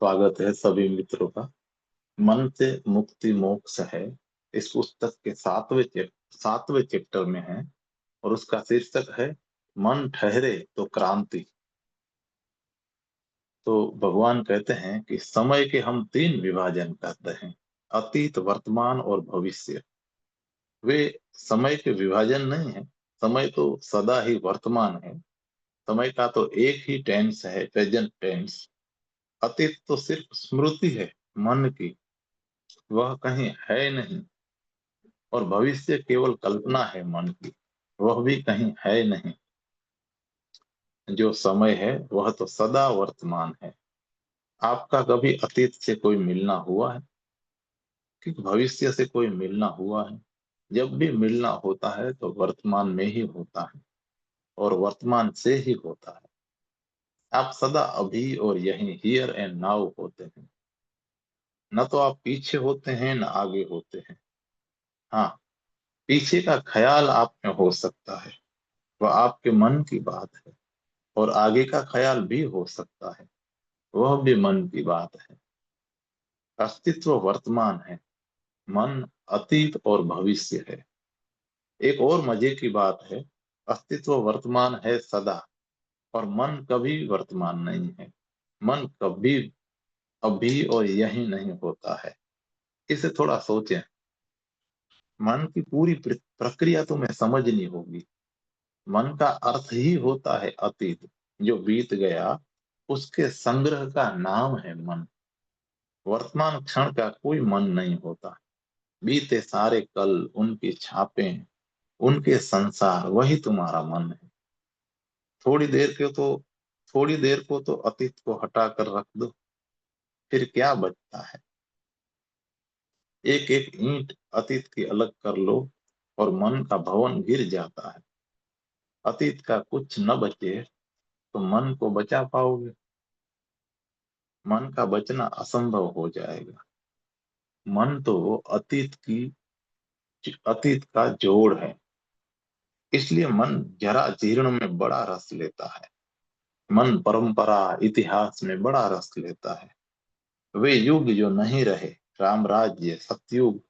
स्वागत है सभी मित्रों का। मन से मुक्ति मोक्ष है इस पुस्तक के सातवें चैप्टर में है और उसका शीर्षक है मन ठहरे तो क्रांति। तो भगवान कहते हैं कि समय के हम तीन विभाजन करते हैं, अतीत, वर्तमान और भविष्य। वे समय के विभाजन नहीं है। समय तो सदा ही वर्तमान है। समय का तो एक ही टेंस है, प्रेजेंट टेंस। अतीत तो सिर्फ स्मृति है मन की, वह कहीं है नहीं। और भविष्य केवल कल्पना है मन की, वह भी कहीं है नहीं। जो समय है वह तो सदा वर्तमान है। आपका कभी अतीत से कोई मिलना हुआ है कि भविष्य से कोई मिलना हुआ है? जब भी मिलना होता है तो वर्तमान में ही होता है और वर्तमान से ही होता है। आप सदा अभी और यहीं, हियर एंड नाउ होते हैं। न तो आप पीछे होते हैं न आगे होते हैं। हाँ, पीछे का ख्याल आप में हो सकता है, वह आपके मन की बात है। और आगे का ख्याल भी हो सकता है, वह भी मन की बात है। अस्तित्व वर्तमान है, मन अतीत और भविष्य है। एक और मजे की बात है, अस्तित्व वर्तमान है सदा और मन कभी वर्तमान नहीं है। मन कभी अभी और यही नहीं होता है। इसे थोड़ा सोचें। मन की पूरी प्रक्रिया तुम्हें समझनी होगी। मन का अर्थ ही होता है अतीत, जो बीत गया, उसके संग्रह का नाम है मन। वर्तमान क्षण का कोई मन नहीं होता। बीते सारे कल, उनकी छापें, उनके संसार, वही तुम्हारा मन है। थोड़ी देर के तो थोड़ी देर को तो अतीत को हटा कर रख दो, फिर क्या बचता है? एक एक ईंट अतीत की अलग कर लो और मन का भवन गिर जाता है। अतीत का कुछ न बचे तो मन को बचा पाओगे? मन का बचना असंभव हो जाएगा। मन तो अतीत का जोड़ है। इसलिए मन जरा जीर्ण में बड़ा रस लेता है। मन परंपरा, इतिहास में बड़ा रस लेता है। वे युग जो नहीं रहे, राम राज्य, सतयुग,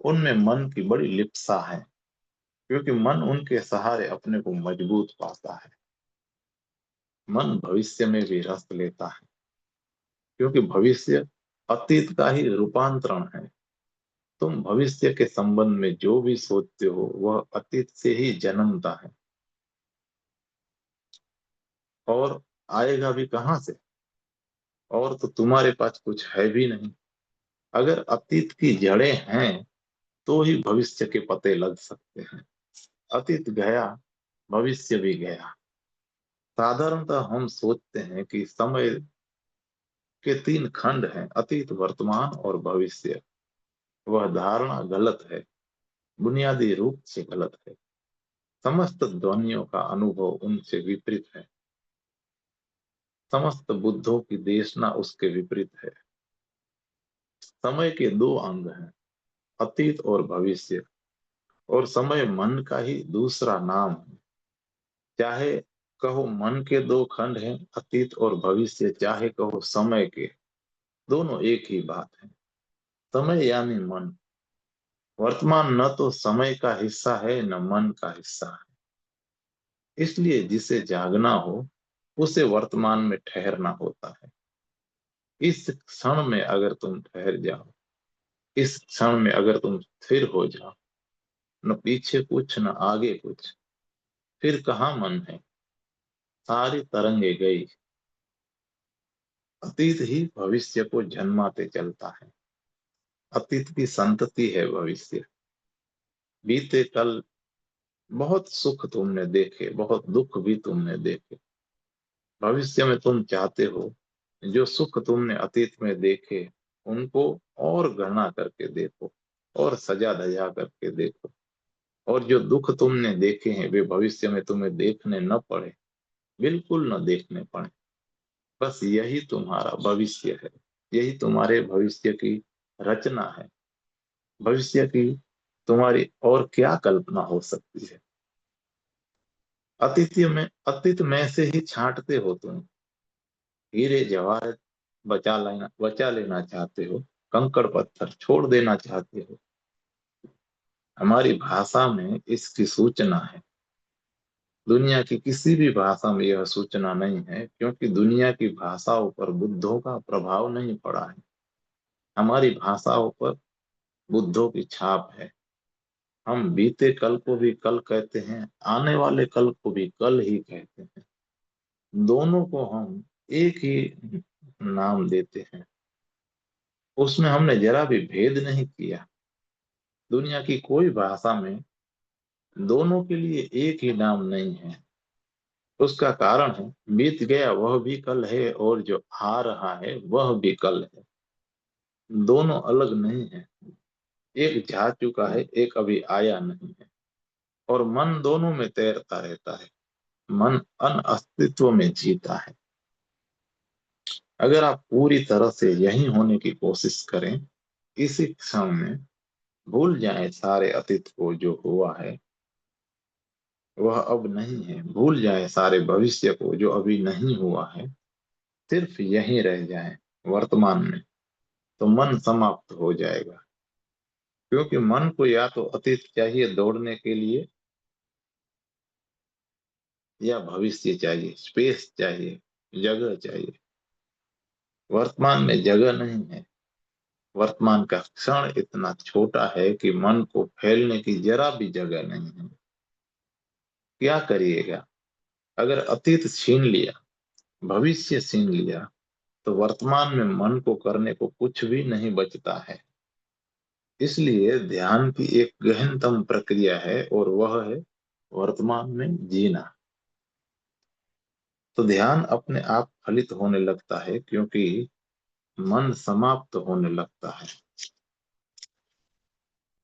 उनमें मन की बड़ी लिप्सा है, क्योंकि मन उनके सहारे अपने को मजबूत पाता है। मन भविष्य में भी रस लेता है, क्योंकि भविष्य अतीत का ही रूपांतरण है। तुम भविष्य के संबंध में जो भी सोचते हो वह अतीत से ही जन्मता है, और आएगा भी कहाँ से? और तो तुम्हारे पास कुछ है भी नहीं। अगर अतीत की जड़ें हैं तो ही भविष्य के पते लग सकते हैं। अतीत गया, भविष्य भी गया। साधारणतः हम सोचते हैं कि समय के तीन खंड हैं, अतीत, वर्तमान और भविष्य। वह धारणा गलत है, बुनियादी रूप से गलत है। समस्त ध्वनियों का अनुभव उनसे विपरीत है। समस्त बुद्धों की देशना उसके विपरीत है। समय के दो अंग हैं, अतीत और भविष्य, और समय मन का ही दूसरा नाम है। चाहे कहो मन के दो खंड हैं, अतीत और भविष्य, चाहे कहो समय के, दोनों एक ही बात है। समय यानी मन। वर्तमान न तो समय का हिस्सा है न मन का हिस्सा है। इसलिए जिसे जागना हो उसे वर्तमान में ठहरना होता है। इस क्षण में अगर तुम ठहर जाओ, इस क्षण में अगर तुम स्थिर हो जाओ, न पीछे कुछ न आगे कुछ, फिर कहाँ मन है? सारी तरंगे गई। अतीत ही भविष्य को जन्माते चलता है। अतीत की संतति है भविष्य। बीते कल बहुत सुख तुमने देखे, बहुत दुख भी तुमने देखे। भविष्य में तुम चाहते हो जो सुख तुमने अतीत में देखे उनको और गणना करके देखो, और सजा धजा करके देखो। और जो दुख तुमने देखे हैं वे भविष्य में तुम्हें देखने न पड़े, बिल्कुल न देखने पड़े। बस यही तुम्हारा भविष्य है। यही तुम्हारे भविष्य की रचना है। भविष्य की तुम्हारी और क्या कल्पना हो सकती है? अतीत में से ही छांटते हो तुम हीरे जवाहर, बचा लेना चाहते हो, कंकड़ पत्थर छोड़ देना चाहते हो। हमारी भाषा में इसकी सूचना है। दुनिया की किसी भी भाषा में यह सूचना नहीं है, क्योंकि दुनिया की भाषाओं पर बुद्धों का प्रभाव नहीं पड़ा है। हमारी भाषाओं पर बुद्धों की छाप है। हम बीते कल को भी कल कहते हैं, आने वाले कल को भी कल ही कहते हैं। दोनों को हम एक ही नाम देते हैं। उसमें हमने जरा भी भेद नहीं किया। दुनिया की कोई भाषा में दोनों के लिए एक ही नाम नहीं है। उसका कारण है, बीत गया वह भी कल है और जो आ रहा है वह भी कल है। दोनों अलग नहीं है। एक जा चुका है, एक अभी आया नहीं है। और मन दोनों में तैरता रहता है। मन अन अस्तित्व में जीता है। अगर आप पूरी तरह से यही होने की कोशिश करें, इसी क्षण में भूल जाएं सारे अतीत को जो हुआ है वह अब नहीं है, भूल जाएं सारे भविष्य को जो अभी नहीं हुआ है, सिर्फ यहीं रह जाएं वर्तमान में, तो मन समाप्त हो जाएगा। क्योंकि मन को या तो अतीत चाहिए दौड़ने के लिए, या भविष्य चाहिए, स्पेस चाहिए, जगह चाहिए। वर्तमान में जगह नहीं है। वर्तमान का क्षण इतना छोटा है कि मन को फैलने की जरा भी जगह नहीं है। क्या करिएगा? अगर अतीत छीन लिया, भविष्य छीन लिया, तो वर्तमान में मन को करने को कुछ भी नहीं बचता है। इसलिए ध्यान की एक गहनतम प्रक्रिया है और वह है वर्तमान में जीना। तो ध्यान अपने आप फलित होने लगता है, क्योंकि मन समाप्त होने लगता है।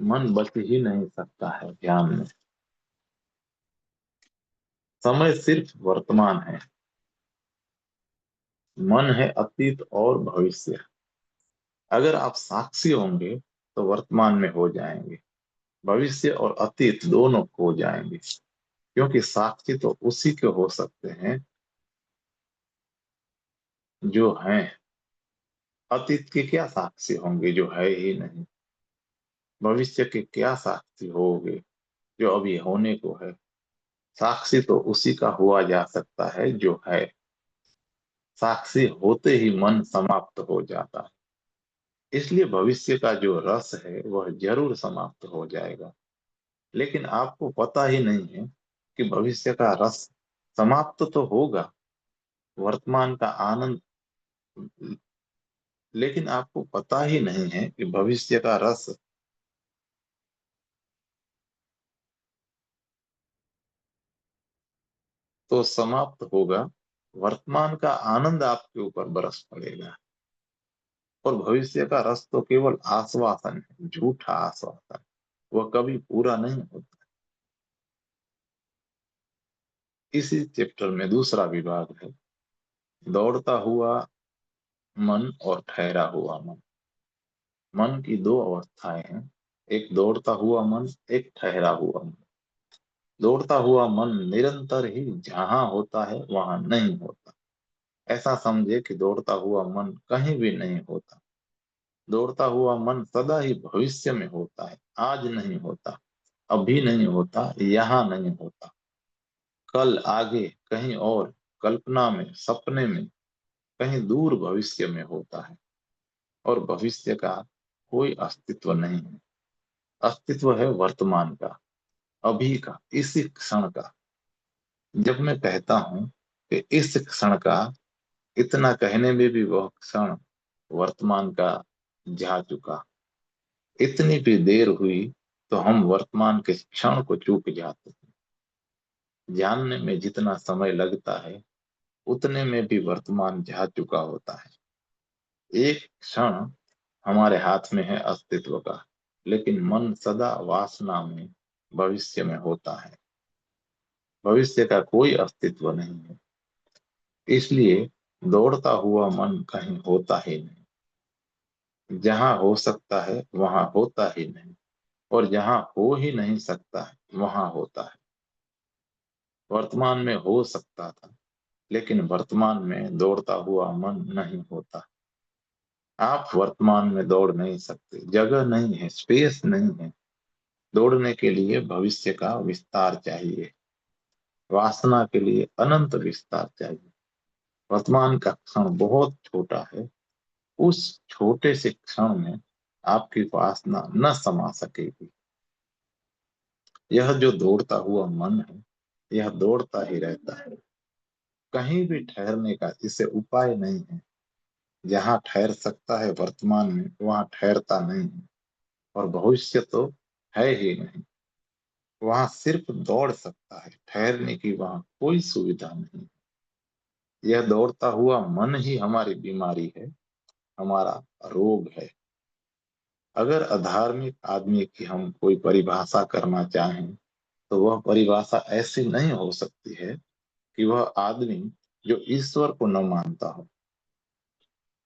मन बच ही नहीं सकता है ध्यान में। समय सिर्फ वर्तमान है। मन है अतीत और भविष्य। अगर आप साक्षी होंगे तो वर्तमान में हो जाएंगे। भविष्य और अतीत दोनों खो जाएंगे, क्योंकि साक्षी तो उसी के हो सकते हैं जो हैं। अतीत के क्या साक्षी होंगे जो है ही नहीं। भविष्य के क्या साक्षी होगे जो अभी होने को है। साक्षी तो उसी का हुआ जा सकता है जो है। साक्षी होते ही मन समाप्त हो जाता है। इसलिए भविष्य का जो रस है वह जरूर समाप्त हो जाएगा। लेकिन आपको पता ही नहीं है कि भविष्य का रस समाप्त तो होगा, वर्तमान का आनंद। लेकिन आपको पता ही नहीं है कि भविष्य का रस तो समाप्त होगा। वर्तमान का आनंद आपके ऊपर बरस पड़ेगा। और भविष्य का रस तो केवल आश्वासन है, झूठा आश्वासन। वह कभी पूरा नहीं होता। इसी चैप्टर में दूसरा विभाग है, दौड़ता हुआ मन और ठहरा हुआ मन। मन की दो अवस्थाएं हैं, एक दौड़ता हुआ मन, एक ठहरा हुआ मन। दौड़ता हुआ मन निरंतर ही जहां होता है वहां नहीं होता। ऐसा समझे कि दौड़ता हुआ मन कहीं भी नहीं होता। दौड़ता हुआ मन सदा ही भविष्य में होता है, आज नहीं होता, अभी नहीं होता, यहाँ नहीं होता। कल, आगे, कहीं और, कल्पना में, सपने में, कहीं दूर भविष्य में होता है। और भविष्य का कोई अस्तित्व नहीं है। अस्तित्व है वर्तमान का, अभी का, इसी क्षण का। जब मैं कहता हूं कि इस क्षण का, इतना कहने में भी वह क्षण वर्तमान का जा चुका। इतनी भी देर हुई तो हम वर्तमान के क्षण को चूक जाते हैं। जानने में जितना समय लगता है उतने में भी वर्तमान जा चुका होता है। एक क्षण हमारे हाथ में है अस्तित्व का, लेकिन मन सदा वासना में, भविष्य में होता है। भविष्य का कोई अस्तित्व नहीं है। इसलिए दौड़ता हुआ मन कहीं होता ही नहीं। जहां हो सकता है वहां होता ही नहीं, और जहां हो ही नहीं सकता है वहां होता है। वर्तमान में हो सकता था, लेकिन वर्तमान में दौड़ता हुआ मन नहीं होता। आप वर्तमान में दौड़ नहीं सकते, जगह नहीं है, स्पेस नहीं है। दौड़ने के लिए भविष्य का विस्तार चाहिए, वासना के लिए अनंत विस्तार चाहिए। वर्तमान का क्षण बहुत छोटा है, उस छोटे से क्षण में आपकी वासना न समा सकेगी। यह जो दौड़ता हुआ मन है, यह दौड़ता ही रहता है। कहीं भी ठहरने का इसे उपाय नहीं है। जहाँ ठहर सकता है वर्तमान में, वहां ठहरता नहीं है। और भविष्य तो है ही नहीं। वहां सिर्फ दौड़ सकता है, ठहरने की वहां कोई सुविधा नहीं। यह दौड़ता हुआ मन ही हमारी बीमारी है, हमारा रोग है। अगर अधार्मिक आदमी की हम कोई परिभाषा करना चाहें, तो वह परिभाषा ऐसी नहीं हो सकती है कि वह आदमी जो ईश्वर को न मानता हो।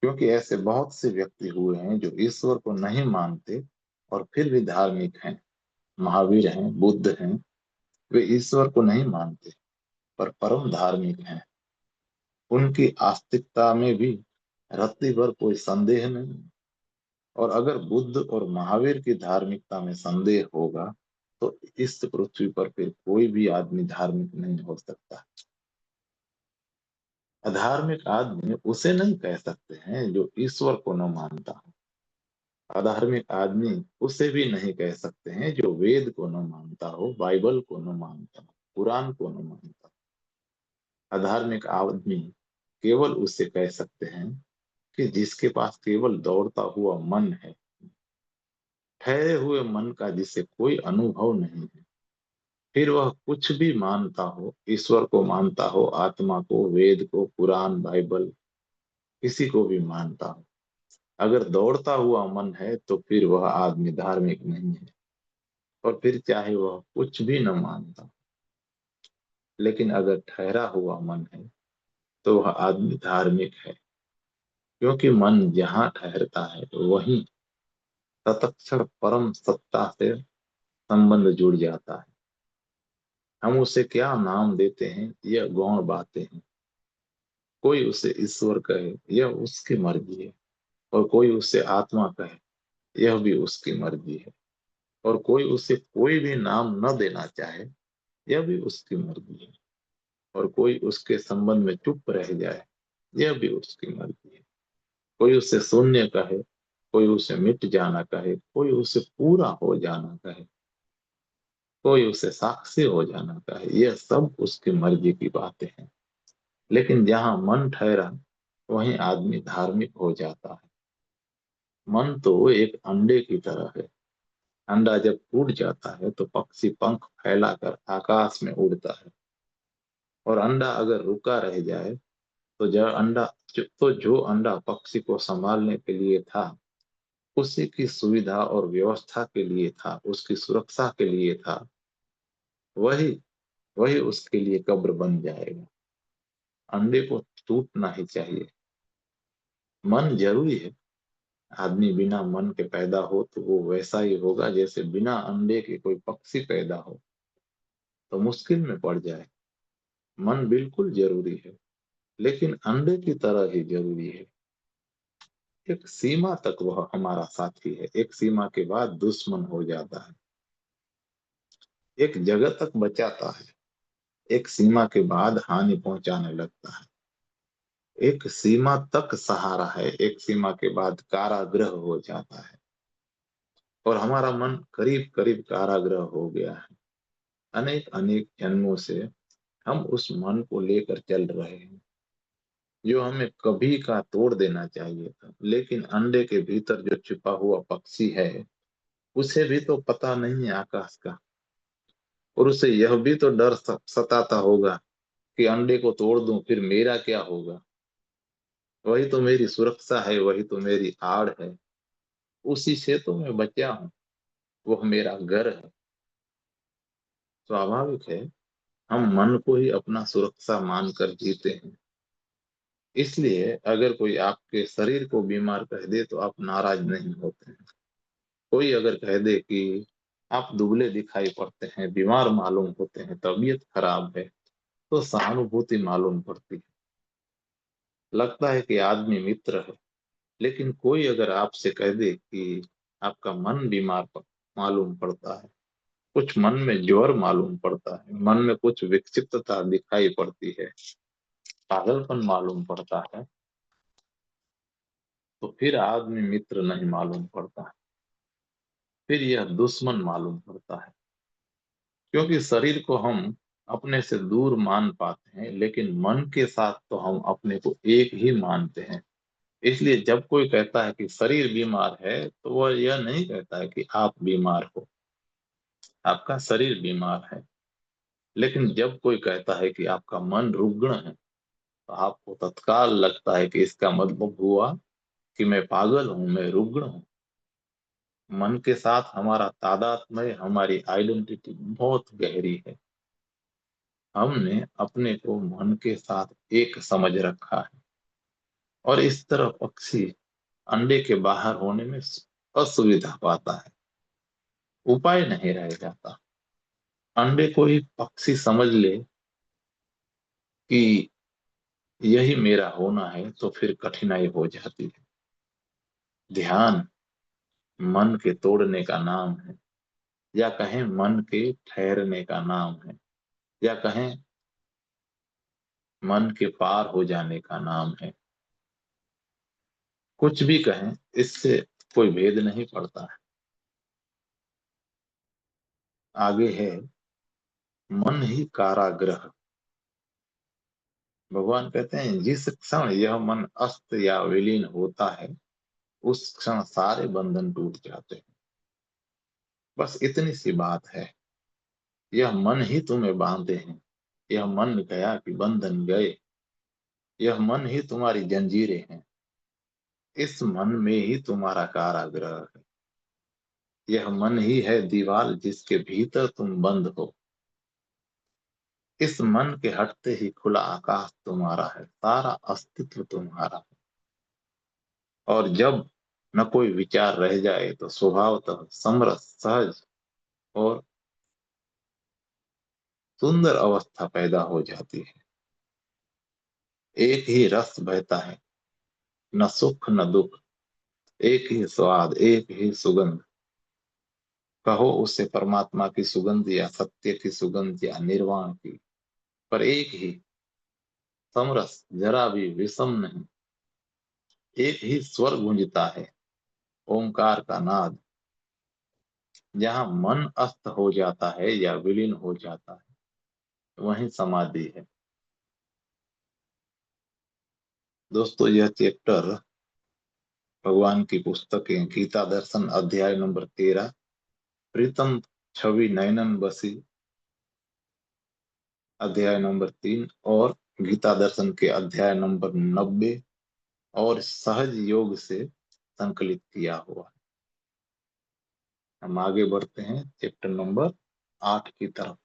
क्योंकि ऐसे बहुत से व्यक्ति हुए हैं जो ईश्वर को नहीं मानते और फिर भी धार्मिक हैं। महावीर हैं, बुद्ध हैं, वे ईश्वर को नहीं मानते पर परम धार्मिक हैं। उनकी आस्तिकता में भी रत्ती भर कोई संदेह नहीं। और अगर बुद्ध और महावीर की धार्मिकता में संदेह होगा, तो इस पृथ्वी पर फिर कोई भी आदमी धार्मिक नहीं हो सकता। अधार्मिक आदमी उसे नहीं कह सकते हैं जो ईश्वर को न मानता हो। अधार्मिक आदमी उसे भी नहीं कह सकते हैं जो वेद को न मानता हो, बाइबल को न मानता हो, कुरान को न मानता हो। अधार्मिक आदमी केवल उसे कह सकते हैं कि जिसके पास केवल दौड़ता हुआ मन है, ठहरे हुए मन का जिसे कोई अनुभव नहीं है। फिर वह कुछ भी मानता हो, ईश्वर को मानता हो, आत्मा को, वेद को, कुरान, बाइबल, किसी को भी मानता हो। अगर दौड़ता हुआ मन है तो फिर वह आदमी धार्मिक नहीं है। और फिर चाहे वह कुछ भी न मानता। लेकिन अगर ठहरा हुआ मन है तो वह आदमी धार्मिक है। क्योंकि मन जहाँ ठहरता है वहीं तत्क्षण परम सत्ता से संबंध जुड़ जाता है। हम उसे क्या नाम देते हैं, यह गौण बातें हैं। कोई उसे ईश्वर कहे, यह उसकी मर्जी है। और कोई उसे आत्मा कहे, यह भी उसकी मर्जी है। और कोई उसे कोई भी नाम न देना चाहे, यह भी उसकी मर्जी है। और कोई उसके संबंध में चुप रह जाए, यह भी उसकी मर्जी है। कोई उसे शून्य कहे, कोई उसे मिट जाना कहे, कोई उसे पूरा हो जाना कहे, कोई उसे साक्षी हो जाना कहे, यह सब उसकी मर्जी की बातें हैं। लेकिन जहां मन ठहरा, वहीं आदमी धार्मिक हो जाता है। मन तो एक अंडे की तरह है। अंडा जब टूट जाता है तो पक्षी पंख फैलाकर आकाश में उड़ता है। और अंडा अगर रुका रह जाए, तो जो अंडा पक्षी को संभालने के लिए था, उसी की सुविधा और व्यवस्था के लिए था, उसकी सुरक्षा के लिए था, वही वही उसके लिए कब्र बन जाएगा। अंडे को टूटना ही चाहिए। मन जरूरी है। आदमी बिना मन के पैदा हो तो वो वैसा ही होगा जैसे बिना अंडे के कोई पक्षी पैदा हो, तो मुश्किल में पड़ जाए। मन बिल्कुल जरूरी है, लेकिन अंडे की तरह ही जरूरी है। एक सीमा तक वह हमारा साथी है, एक सीमा के बाद दुश्मन हो जाता है। एक जगह तक बचाता है, एक सीमा के बाद हानि पहुंचाने लगता है। एक सीमा तक सहारा है, एक सीमा के बाद कारागृह हो जाता है। और हमारा मन करीब करीब कारागृह हो गया है। अनेक अनेक जन्मों से हम उस मन को लेकर चल रहे हैं, जो हमें कभी का तोड़ देना चाहिए था। लेकिन अंडे के भीतर जो छिपा हुआ पक्षी है, उसे भी तो पता नहीं है आकाश का। और उसे यह भी तो डर सताता होगा कि अंडे को तोड़ दूं फिर मेरा क्या होगा। वही तो मेरी सुरक्षा है, वही तो मेरी आड़ है। उसी से तो मैं बचा हूँ, वह मेरा घर है। स्वाभाविक है, हम मन को ही अपना सुरक्षा मानकर जीते हैं। इसलिए अगर कोई आपके शरीर को बीमार कह दे तो आप नाराज नहीं होते हैं। कोई अगर कह दे कि आप दुबले दिखाई पड़ते हैं, बीमार मालूम होते हैं, तबीयत खराब है, तो सहानुभूति मालूम पड़ती है। लगता है कि आदमी मित्र है। लेकिन कोई अगर आपसे कह दे कि आपका मन बीमार मालूम पड़ता है, कुछ मन में ज्वर मालूम पड़ता है, मन में कुछ विक्षिप्तता दिखाई पड़ती है, पागलपन मालूम पड़ता है, तो फिर आदमी मित्र नहीं मालूम पड़ता, फिर यह दुश्मन मालूम पड़ता है। क्योंकि शरीर को हम अपने से दूर मान पाते हैं, लेकिन मन के साथ तो हम अपने को एक ही मानते हैं। इसलिए जब कोई कहता है कि शरीर बीमार है, तो वह यह नहीं कहता है कि आप बीमार हो, आपका शरीर बीमार है। लेकिन जब कोई कहता है कि आपका मन रुग्ण है, तो आपको तत्काल लगता है कि इसका मतलब हुआ कि मैं पागल हूं, मैं रुग्ण हूं। मन के साथ हमारा तादात्म्य, हमारी आइडेंटिटी बहुत गहरी है। हमने अपने को मन के साथ एक समझ रखा है, और इस तरह पक्षी अंडे के बाहर होने में असुविधा पाता है, उपाय नहीं रह जाता। अंडे को ही पक्षी समझ ले कि यही मेरा होना है, तो फिर कठिनाई हो जाती है। ध्यान मन के तोड़ने का नाम है, या कहें मन के ठहरने का नाम है, या कहें मन के पार हो जाने का नाम है। कुछ भी कहें, इससे कोई भेद नहीं पड़ता है। आगे है मन ही कारागृह। भगवान कहते हैं जिस क्षण यह मन अस्त या विलीन होता है, उस क्षण सारे बंधन टूट जाते हैं। बस इतनी सी बात है, यह मन ही तुम्हें बांधे हैं। यह मन गया कि बंधन गए, यह मन ही तुम्हारी जंजीरें हैं। इस मन में ही तुम्हारा कारागृह है। यह मन ही है दीवार जिसके भीतर तुम बंद हो। इस मन के हटते ही खुला आकाश तुम्हारा है, सारा अस्तित्व तुम्हारा है। और जब न कोई विचार रह जाए, तो स्वभावतः समरस, सहज और सुंदर अवस्था पैदा हो जाती है। एक ही रस बहता है, न सुख न दुख, एक ही स्वाद, एक ही सुगंध। कहो उसे परमात्मा की सुगंध, या सत्य की सुगंध, या निर्वाण की, पर एक ही, समरस, जरा भी विषम नहीं। एक ही स्वर गूंजता है, ओंकार का नाद। जहाँ मन अस्त हो जाता है या विलीन हो जाता है, वहीं समाधि है। दोस्तों, यह चैप्टर भगवान की पुस्तकें गीता दर्शन अध्याय नंबर 13, प्रीतम छवि नयनन बसी अध्याय नंबर 3, और गीता दर्शन के अध्याय नंबर 90 और सहज योग से संकलित किया हुआ है। हम आगे बढ़ते हैं चैप्टर नंबर 8 की तरफ।